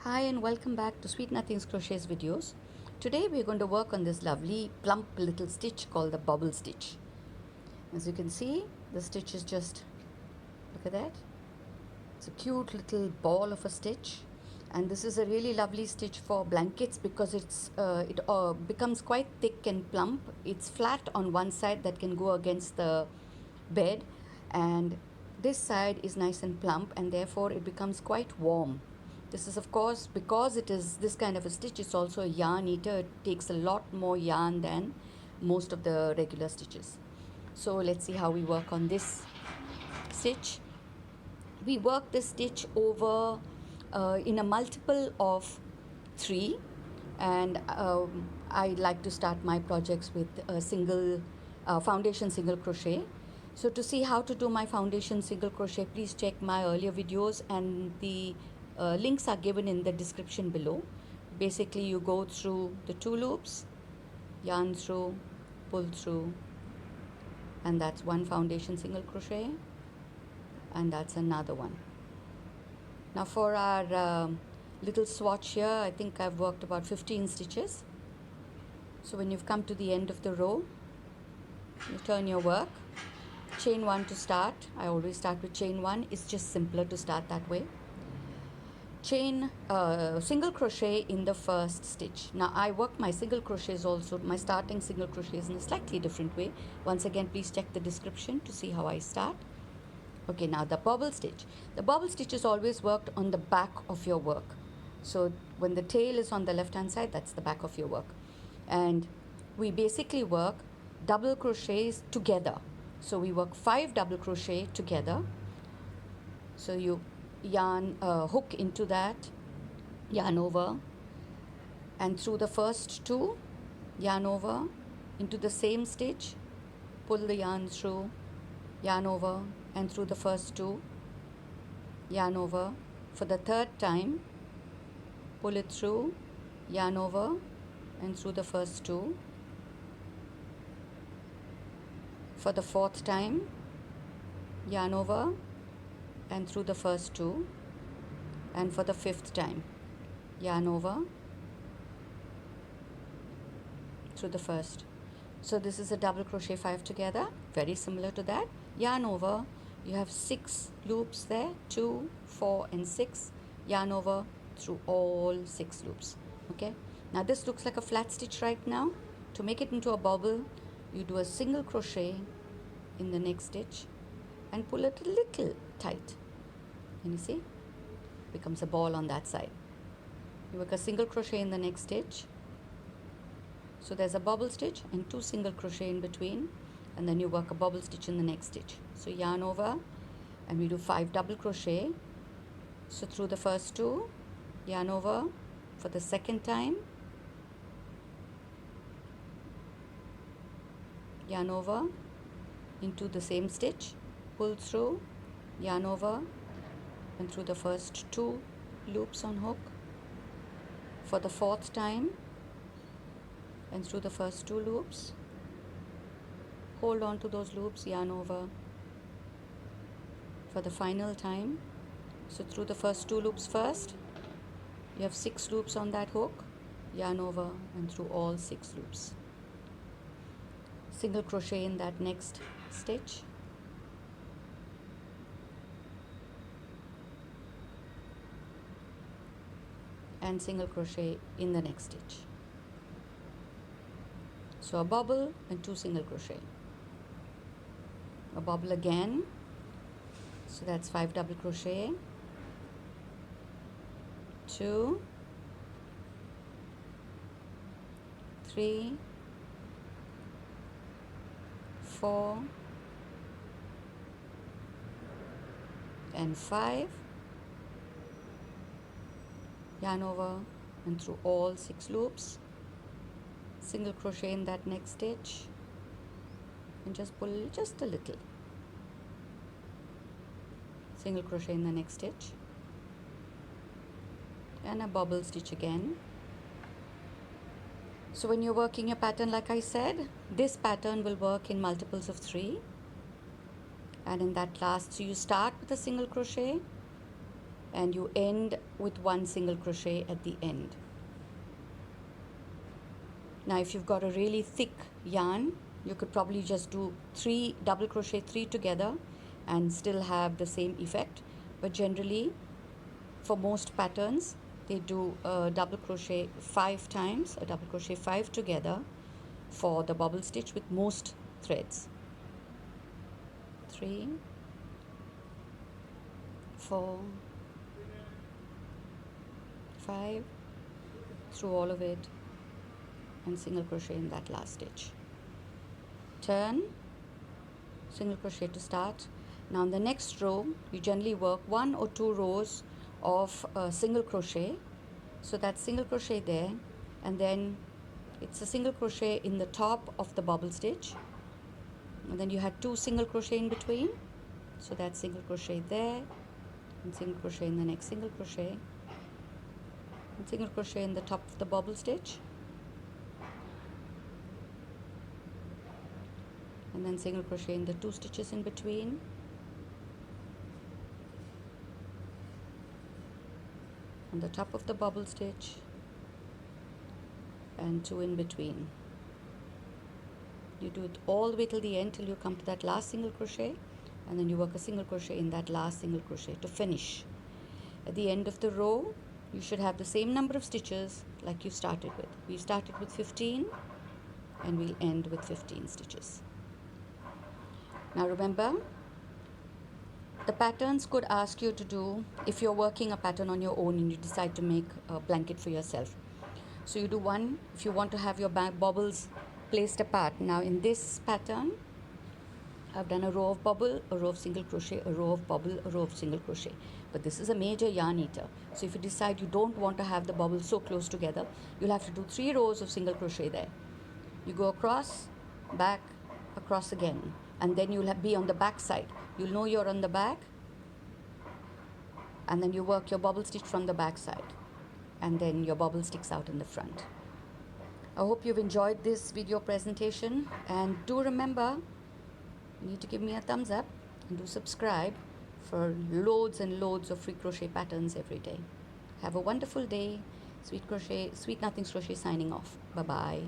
Hi and welcome back to Sweet Nothings Crochets videos. Today we are going to work on this lovely plump little stitch called the bubble stitch. As you can see, the stitch is just, look at that. It's a cute little ball of a stitch, and this is a really lovely stitch for blankets because it becomes quite thick and plump. It's flat on one side that can go against the bed, and this side is nice and plump, and therefore it becomes quite warm. This is, of course, because it is this kind of a stitch, it's also a yarn eater. It takes a lot more yarn than most of the regular stitches. So let's see how we work on this stitch. We work this stitch over in a multiple of 3, and I like to start my projects with a single foundation single crochet. So to see how to do my foundation single crochet, please check my earlier videos, and the links are given in the description below. Basically, you go through the 2 loops, yarn through, pull through, and that's one foundation single crochet, and that's another one. Now for our little swatch here, I think I've worked about 15 stitches. So when you've come to the end of the row, you turn your work, chain 1 to start. I always start with chain 1. It's just simpler to start that way. Chain single crochet in the first stitch. Now I work my single crochets also, my starting single crochets in a slightly different way. Once again, please check the description to see how I start. Okay, now the bobble stitch. The bobble stitch is always worked on the back of your work. So when the tail is on the left hand side, that's the back of your work. And we basically work double crochets together. So we work 5 double crochet together. So you yarn hook into that, yarn over, and through the first 2, yarn over into the same stitch, pull the yarn through, yarn over, and through the first 2, yarn over. For the third time, pull it through, yarn over, and through the first 2. For the fourth time, yarn over and through the first 2, and for the fifth time, yarn over through the first. So this is a double crochet 5 together, very similar to that. Yarn over, you have 6 loops there, 2, 4 and 6. Yarn over through all 6 loops. Okay, now this looks like a flat stitch right now. To make it into a bobble, you do a single crochet in the next stitch and pull it a little tight. Can you see? Becomes a ball on that side. You work a single crochet in the next stitch. So there's a bobble stitch and 2 single crochet in between, and then you work a bobble stitch in the next stitch. So yarn over, and we do 5 double crochet. So through the first 2, yarn over for the second time, yarn over into the same stitch, pull through, yarn over, and through the first 2 loops on hook. For the fourth time, and through the first 2 loops, hold on to those loops, yarn over. For the final time, so through the first 2 loops first, you have 6 loops on that hook, yarn over and through all 6 loops. Single crochet in that next stitch, and single crochet in the next stitch. So a bobble and 2 single crochet, a bobble again, so that's 5 double crochet, 2, 3, 4 and 5, yarn over and through all 6 loops, single crochet in that next stitch, and just pull just a little, single crochet in the next stitch, and a bobble stitch again. So when you're working your pattern, like I said, this pattern will work in multiples of 3, and in that last, so you start with a single crochet, and you end with 1 single crochet at the end. Now if you've got a really thick yarn, you could probably just do 3 double crochet 3 together and still have the same effect, but generally for most patterns they do a double crochet 5 times, a double crochet 5 together for the bubble stitch with most threads. 3, 4, 5 through all of it, and single crochet in that last stitch. Turn, single crochet to start. Now in the next row you generally work 1 or 2 rows of single crochet, so that's single crochet there, and then it's a single crochet in the top of the bubble stitch, and then you had 2 single crochet in between, so that's single crochet there, and single crochet in the next single crochet, and single crochet in the top of the bubble stitch, and then single crochet in the 2 stitches in between, on the top of the bubble stitch, and 2 in between. You do it all the way till the end, till you come to that last single crochet, and then you work a single crochet in that last single crochet to finish. At the end of the row you should have the same number of stitches like you started with. We started with 15 and we'll end with 15 stitches. Now remember, the patterns could ask you to do, if you're working a pattern on your own and you decide to make a blanket for yourself, so you do one if you want to have your bobbles placed apart. Now in this pattern I've done a row of bubble, a row of single crochet, a row of bubble, a row of single crochet, but this is a major yarn eater, so if you decide you don't want to have the bubbles so close together, you'll have to do 3 rows of single crochet there. You go across, back, across again, and then you'll be on the back side. You'll know you're on the back, and then you work your bubble stitch from the back side, and then your bubble sticks out in the front. I hope you've enjoyed this video presentation, and do remember, you need to give me a thumbs up and do subscribe for loads and loads of free crochet patterns every day. Have a wonderful day. Sweet Nothings Crochet signing off. Bye bye.